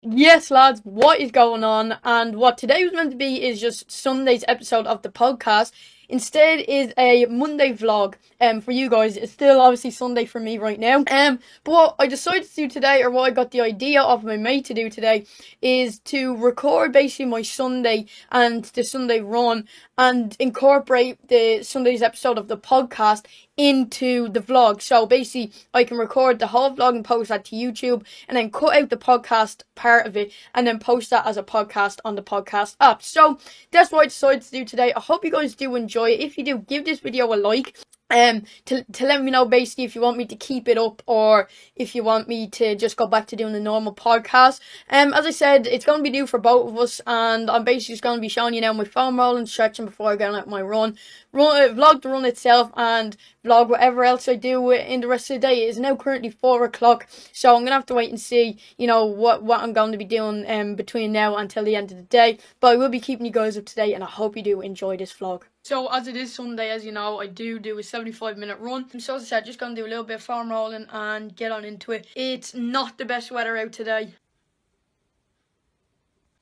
Yes, lads, what is going on? And what today was meant to be is just Sunday's episode of the podcast. Instead is a Monday vlog. For you guys, it's still obviously Sunday for me right now. But what I decided to do today, or what I got the idea of my mate to do today, is to record basically my Sunday and the Sunday run, and incorporate the Sunday's episode of the podcast into the vlog. So basically, I can record the whole vlog and post that to YouTube, and then cut out the podcast part of it, and then post that as a podcast on the podcast app. So that's what I decided to do today. I hope you guys do enjoy it. If you do, give this video a like. To let me know basically if you want me to keep it up, or if you want me to just go back to doing the normal podcast. As I said, it's going to be new for both of us, and I'm basically just going to be showing you now my foam rolling, stretching before I go out my run, vlog the run itself, and vlog whatever else I do in the rest of the day. It is now currently 4 o'clock, so I'm going to have to wait and see, what I'm going to be doing between now until the end of the day. But I will be keeping you guys up to date, and I hope you do enjoy this vlog. So as it is Sunday, as you know, I do a 75-minute run. So as I said, just going to do a little bit of foam rolling and get on into it. It's not the best weather out today.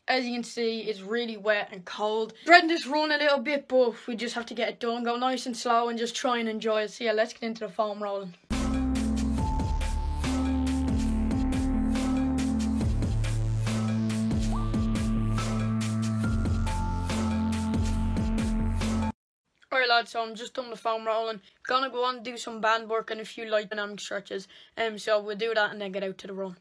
As you can see, it's really wet and cold. Dreading this run a little bit, but we just have to get it done. Go nice and slow and just try and enjoy it. So yeah, let's get into the foam rolling. Alright lads, so I'm just done the foam rolling. Gonna go on and do some band work and a few light dynamic stretches. So we'll do that and then get out to the run.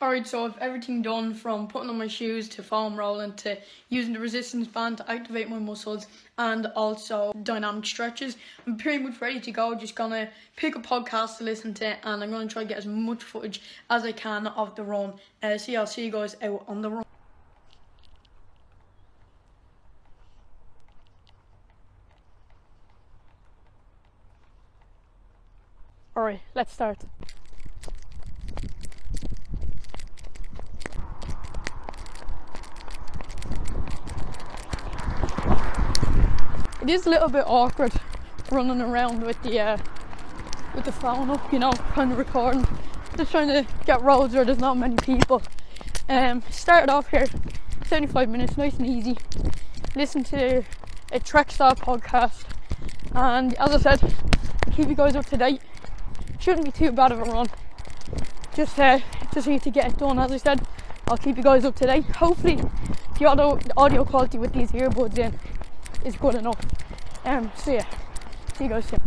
Alright, so I've everything done, from putting on my shoes to foam rolling to using the resistance band to activate my muscles, and also dynamic stretches. I'm pretty much ready to go. Just gonna pick a podcast to listen to, and I'm gonna try to get as much footage as I can of the run. So yeah, I'll see you guys out on the run. Alright, let's start. It is a little bit awkward running around with the phone up, kind of recording. Just trying to get roads where there's not many people. Started off here, 75 minutes, nice and easy. Listen to a Trek style podcast, and as I said, keep you guys up to date. Shouldn't be too bad of a run. Just need to get it done. As I said, I'll keep you guys up to date. Hopefully the audio quality with these earbuds in is good enough. So yeah, see you guys soon.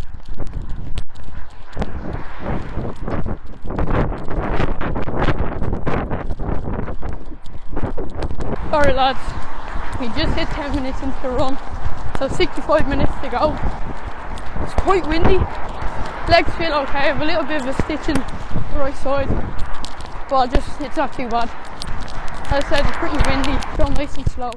Alright lads, we just hit 10 minutes into the run, so 65 minutes to go. It's quite windy, legs feel okay, I have a little bit of a stitch in the right side, but it's not too bad. As I said, it's pretty windy, go nice and slow.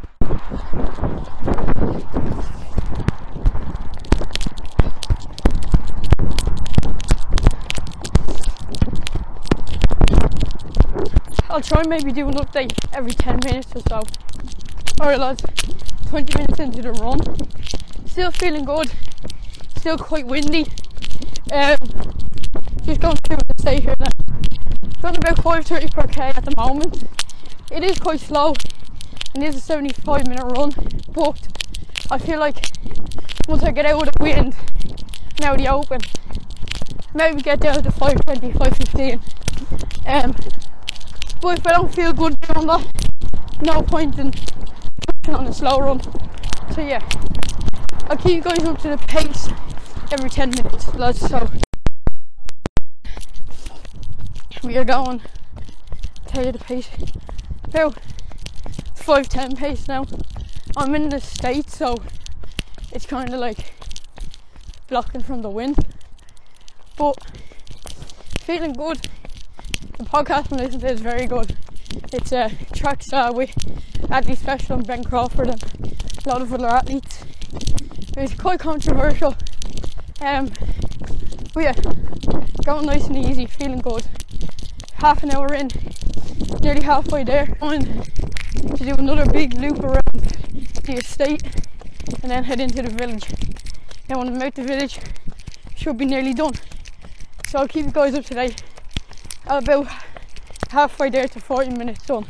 I'll try and maybe do an update every 10 minutes or so. Alright lads, 20 minutes into the run. Still feeling good. Still quite windy. Just going through the state here now. Done about 5:30 per k at the moment. It is quite slow. It is a 75-minute run, but I feel like once I get out of the wind and out of the open, maybe get down to 5:20, 5:15. But if I don't feel good doing that, no point in pushing on a slow run. So yeah, I'll keep you guys up to the pace every 10 minutes, lads. So we are going, tell you the pace, about 5:10 pace now. I'm in the States, so it's kind of like blocking from the wind, but feeling good. The podcast I'm listening to is very good. It's a track star with Athlete Special and Ben Crawford and a lot of other athletes. It's quite controversial, but yeah, going nice and easy, feeling good. Half an hour in, nearly halfway there. I'm to do another big loop around the estate and then head into the village. Then when I'm out the village, should be nearly done. So I'll keep you guys up to date. About halfway there to 40 minutes done.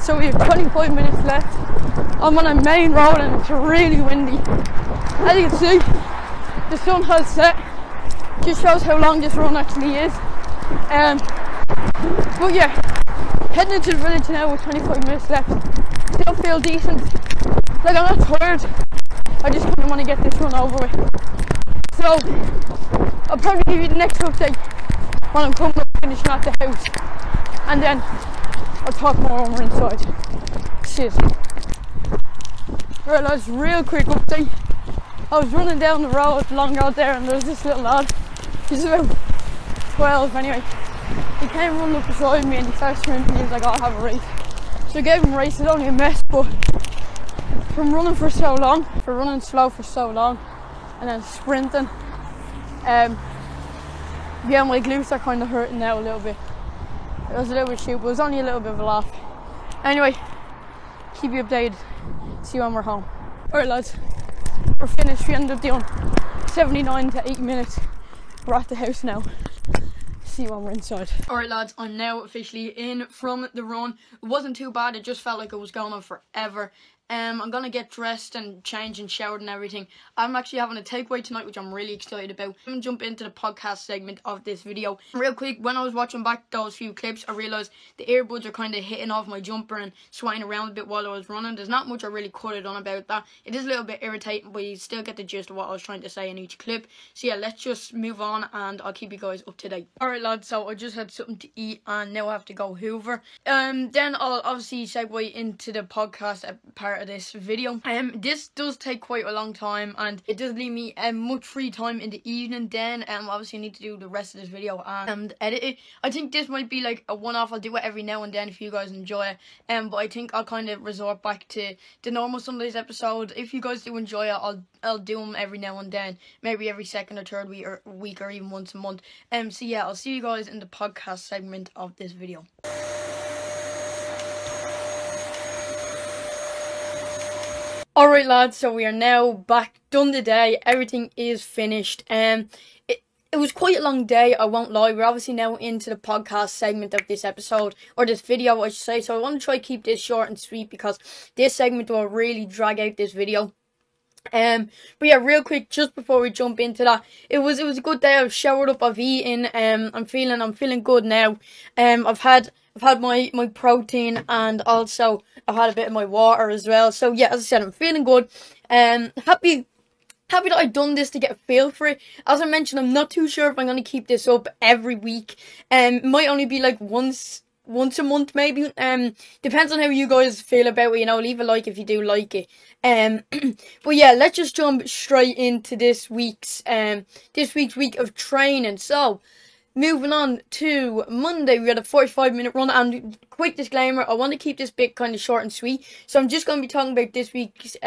So we have 25 minutes left. I'm on a main road and it's really windy. As you can see, the sun has set. Just shows how long this run actually is. But yeah, heading into the village now with 25 minutes left. Still feel decent. Like, I'm not tired. I just kind of want to get this run over with. So I'll probably give you the next update when I'm coming up finishing at the house, and then I'll talk more when we're inside. See you. Right lads, real quick update. I was running down the road, long road there, and there was this little lad. He's about 12 anyway. He came running up beside me and he started sprinting. He was like, I'll have a race. So I gave him a race. It's only a mess, but from running for so long, for running slow for so long, and then sprinting, yeah, my glutes are kind of hurting now a little bit. It was a little bit shoot, but it was only a little bit of a laugh. Anyway, keep you updated. See you when we're home. Alright lads, we're finished. We ended up doing 79 to 80 minutes. We're at the house now. See you when we're inside. Alright lads, I'm now officially in from the run. It wasn't too bad, it just felt like it was going on forever. I'm gonna get dressed and change and showered and everything. I'm actually having a takeaway tonight, which I'm really excited about. I'm gonna jump into the podcast segment of this video. Real quick, when I was watching back those few clips, I realised the earbuds are kind of hitting off my jumper and swaying around a bit while I was running. There's not much I really could have done about that. It is a little bit irritating, but you still get the gist of what I was trying to say in each clip. So yeah, let's just move on and I'll keep you guys up to date. Alright lads, so I just had something to eat and now I have to go hoover. Then I'll obviously segue into the podcast part of this video. This does take quite a long time and it does leave me much free time in the evening. Then obviously I need to do the rest of this video and edit it. I think this might be like a one-off. I'll do it every now and then if you guys enjoy it. But I think I'll kind of resort back to the normal Sundays episode. If you guys do enjoy it, I'll do them every now and then, maybe every second or third week or even once a month. So yeah, I'll see you guys in the podcast segment of this video. Alright lads, so we are now back, done the day, everything is finished. It was quite a long day, I won't lie. We're obviously now into the podcast segment of this episode, or this video I should say, so I want to try to keep this short and sweet because this segment will really drag out this video. But yeah, real quick, just before we jump into that, it was a good day. I've showered up, I've eaten, I'm feeling good now. I've had my protein and also I've had a bit of my water as well. So yeah, as I said, I'm feeling good. Happy that I've done this to get a feel for it. As I mentioned, I'm not too sure if I'm going to keep this up every week. It might only be like once a month maybe. Depends on how you guys feel about it, you know. Leave a like if you do like it. But yeah, let's just jump straight into this week's week of training. So Moving on to Monday, we had a 45-minute run. And quick disclaimer: I want to keep this bit kind of short and sweet, so I'm just going to be talking about this week's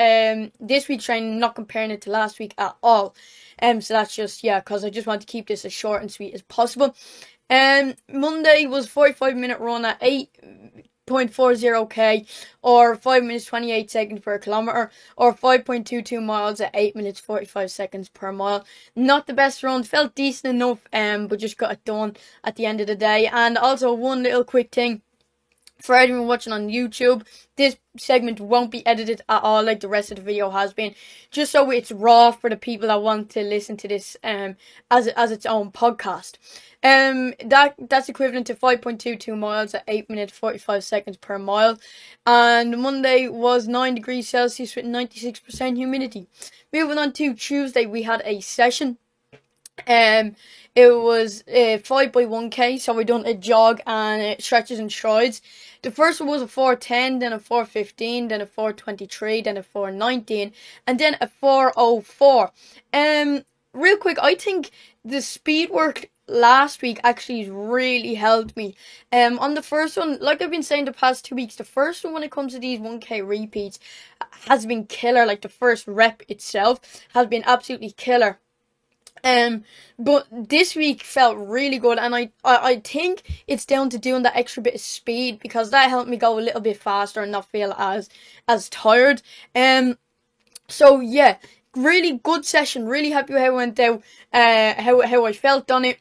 training, not comparing it to last week at all. So that's just because I just want to keep this as short and sweet as possible. Monday was 45-minute run at 8.40k, or 5 minutes 28 seconds per kilometer, or 5.22 miles at 8 minutes 45 seconds per mile. Not the best run, felt decent enough, but just got it done at the end of the day. And also, one little quick thing for anyone watching on YouTube, this segment won't be edited at all like the rest of the video has been, just so it's raw for the people that want to listen to this as its own podcast. That's equivalent to 5.22 miles at 8 minutes 45 seconds per mile. And Monday was 9 degrees Celsius with 96% humidity. Moving on to Tuesday, we had a session. It was 5x1k, so we done a jog and stretches and strides. The first one was a 4:10, then a 4:15, then a 4:23, then a 4:19, and then a 4:04. Real quick, I think the speed work last week actually really helped me. On the first one, like I've been saying the past 2 weeks, the first one when it comes to these 1k repeats has been killer. Like the first rep itself has been absolutely killer. But this week felt really good, and I think it's down to doing that extra bit of speed, because that helped me go a little bit faster and not feel as tired. So yeah, really good session. Really happy with how it went out, how I felt on it.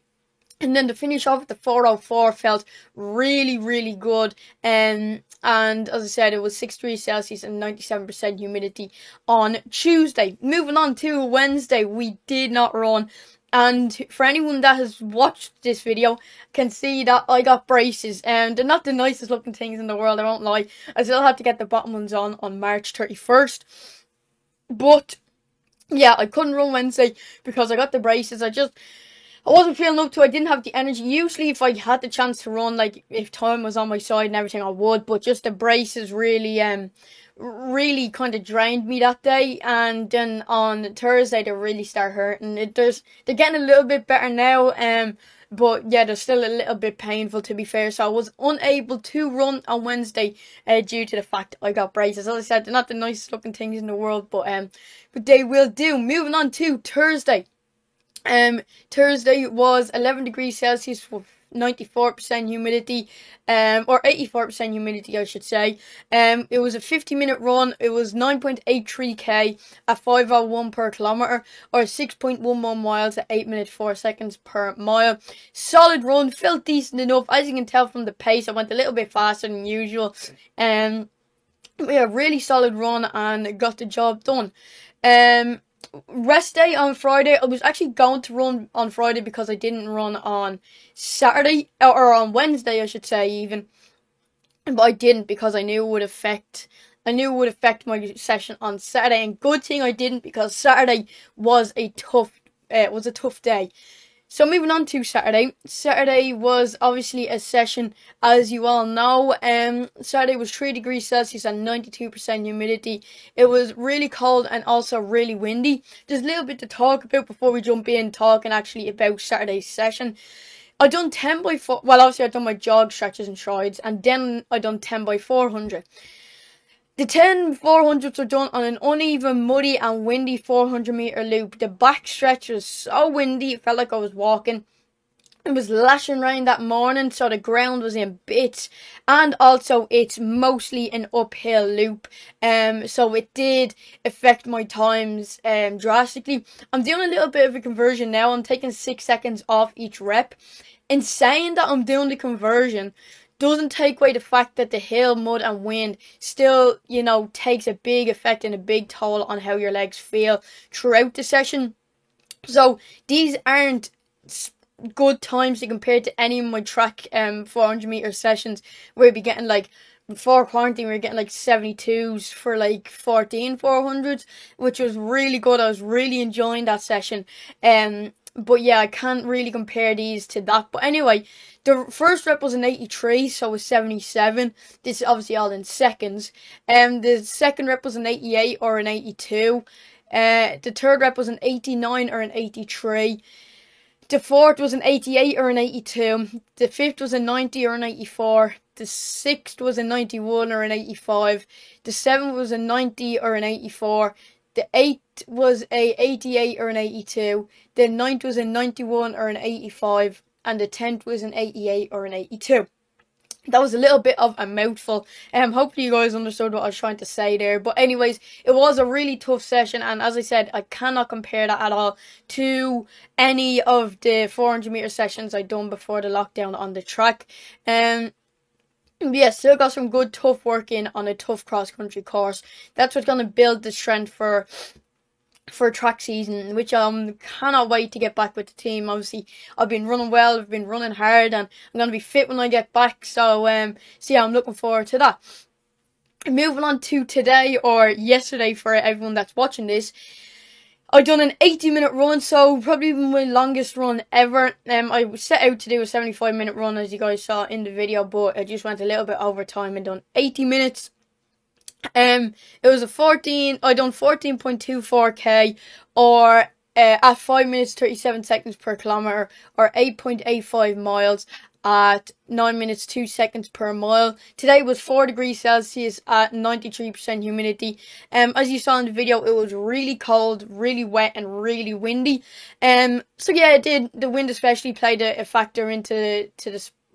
And then to finish off with the 4:04 felt really, really good. And as I said, it was 6 degrees Celsius and 97% humidity on Tuesday. Moving on to Wednesday, we did not run. And for anyone that has watched this video, can see that I got braces. And they're not the nicest looking things in the world, I won't lie. I still have to get the bottom ones on March 31st. But yeah, I couldn't run Wednesday because I got the braces. I wasn't feeling up to it. I didn't have the energy. Usually if I had the chance to run, like if time was on my side and everything, I would. But just the braces really kind of drained me that day. And then on Thursday, they really start hurting. They're getting a little bit better now. But yeah, they're still a little bit painful, to be fair. So I was unable to run on Wednesday due to the fact I got braces. As I said, they're not the nicest looking things in the world, but they will do. Moving on to Thursday. Thursday was 11 degrees Celsius with 94% humidity, or 84% humidity, I should say. It was a 50-minute run. It was 9.83k at 5:01 per kilometer, or 6.11 miles at 8 minutes 4 seconds per mile. Solid run, felt decent enough. As you can tell from the pace, I went a little bit faster than usual. Yeah, really solid run and got the job done. Rest day on Friday. I was actually going to run on Friday because I didn't run on Saturday, or on Wednesday I should say even, but I didn't because I knew it would affect my session on Saturday. And good thing I didn't, because Saturday was a tough day. So moving on to Saturday. Saturday was obviously a session, as you all know. Saturday was 3 degrees Celsius and 92% humidity. It was really cold and also really windy. There's a little bit to talk about before we jump in talking actually about Saturday's session. I done 10x4. Well, obviously I done my jog, stretches and strides, and then I done 10x400. The 10 400s were done on an uneven, muddy and windy 400-meter loop. The back stretch was so windy, it felt like I was walking. It was lashing rain that morning, so the ground was in bits. And also, it's mostly an uphill loop. So it did affect my times drastically. I'm doing a little bit of a conversion now. I'm taking 6 seconds off each rep. In saying that I'm doing the conversion, doesn't take away the fact that the hill, mud and wind still, takes a big effect and a big toll on how your legs feel throughout the session. So these aren't good times to compare to any of my track 400-meter sessions, where we'd be getting before quarantine we were getting 72s for 14 400s, which was really good. I was really enjoying that session. But yeah, I can't really compare these to that. But anyway, the first rep was an 83, so it was 77. This is obviously all in seconds. The second rep was an 88 or an 82. The third rep was an 89 or an 83. The fourth was an 88 or an 82. The fifth was a 90 or an 84. The sixth was a 91 or an 85. The seventh was a 90 or an 84. The eighth was a 88 or an 82. The ninth was a 91 or an 85. And the 10th was an 88 or an 82. That was a little bit of a mouthful. Hopefully you guys understood what I was trying to say there. But anyways, it was a really tough session, and as I said, I cannot compare that at all to any of the 400 meter sessions I'd done before the lockdown on the track. Yeah, still got some good tough work in on a tough cross country course. That's what's gonna build the strength for track season, which cannot wait to get back with the team. Obviously, I've been running well, I've been running hard, and I'm going to be fit when I get back. So yeah, I'm looking forward to that. Moving on to today, or yesterday for everyone that's watching this, I done an 80-minute run, so probably my longest run ever. I set out to do a 75-minute run, as you guys saw in the video, but I just went a little bit over time and done 80 minutes. It was I done 14.24k, or at 5 minutes 37 seconds per kilometer, or 8.85 miles at 9 minutes 2 seconds per mile. Today was 4 degrees Celsius at 93% humidity. As you saw in the video, it was really cold, really wet, and really windy. So yeah, it did. The wind especially played a factor into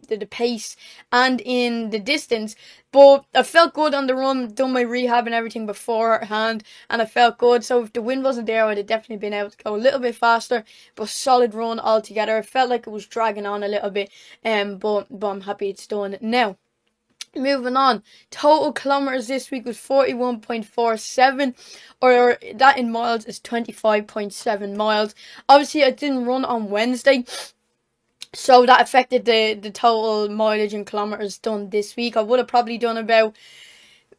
the pace and in the distance, but I felt good on the run, done my rehab and everything beforehand, and I felt good. So if the wind wasn't there, I'd have definitely been able to go a little bit faster, but solid run altogether. I felt like it was dragging on a little bit, but I'm happy it's done now. Moving on, total kilometers this week was 41.47, or that in miles is 25.7 miles. Obviously, I didn't run on Wednesday, so that affected the total mileage and kilometers done this week. I would have probably done about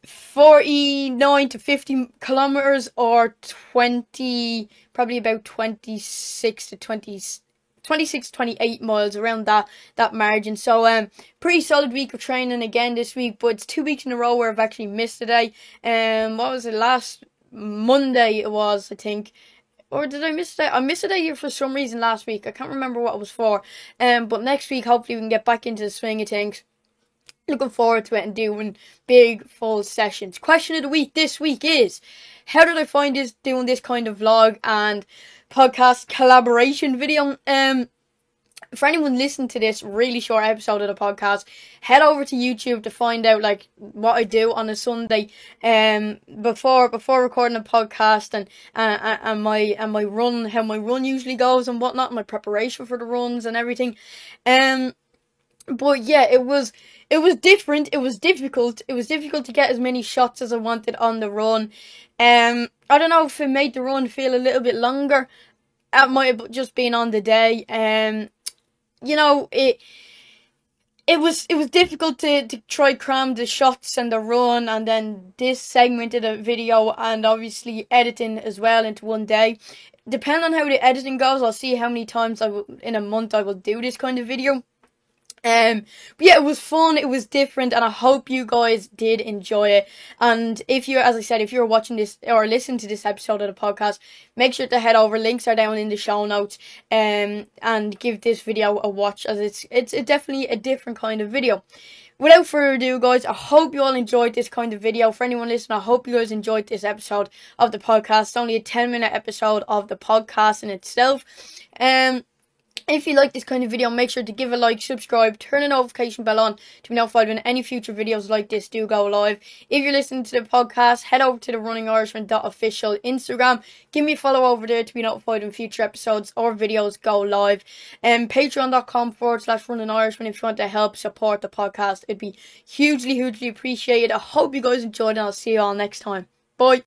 49 to 50 kilometers, or probably about 26 to 28 miles, around that margin. So pretty solid week of training again this week, but it's 2 weeks in a row where I've actually missed a day. What was it, last Monday it was, I think. Or did I miss a day? I missed a day for some reason last week. I can't remember what it was for. But next week, hopefully we can get back into the swing of things. Looking forward to it and doing big, full sessions. Question of the week this week is, how did I find doing this kind of vlog and podcast collaboration video? For anyone listening to this really short episode of the podcast, head over to YouTube to find out like what I do on a Sunday, before recording a podcast, and my run, how my run usually goes and whatnot, my preparation for the runs and everything. But yeah, it was different. It was difficult. It was difficult to get as many shots as I wanted on the run. I don't know if it made the run feel a little bit longer. It might have just been on the day. You know, it was difficult to try cram the shots and the run and then this segment of the video, and obviously editing as well into one day. Depending on how the editing goes, I'll see how many times in a month I will do this kind of video. But yeah, it was fun, it was different, and I hope you guys did enjoy it. And if you're, as I said, if you're watching this or listening to this episode of the podcast, make sure to head over. Links are down in the show notes, and give this video a watch, as it's definitely a different kind of video. Without further ado, guys, I hope you all enjoyed this kind of video. For anyone listening, I hope you guys enjoyed this episode of the podcast. It's only a 10-minute episode of the podcast in itself. If you like this kind of video, make sure to give a like, subscribe, turn the notification bell on to be notified when any future videos like this do go live. If you're listening to the podcast, head over to the runningirishman.official Instagram. Give me a follow over there to be notified when future episodes or videos go live. Patreon.com/runningirishman if you want to help support the podcast. It'd be hugely, hugely appreciated. I hope you guys enjoyed, and I'll see you all next time. Bye.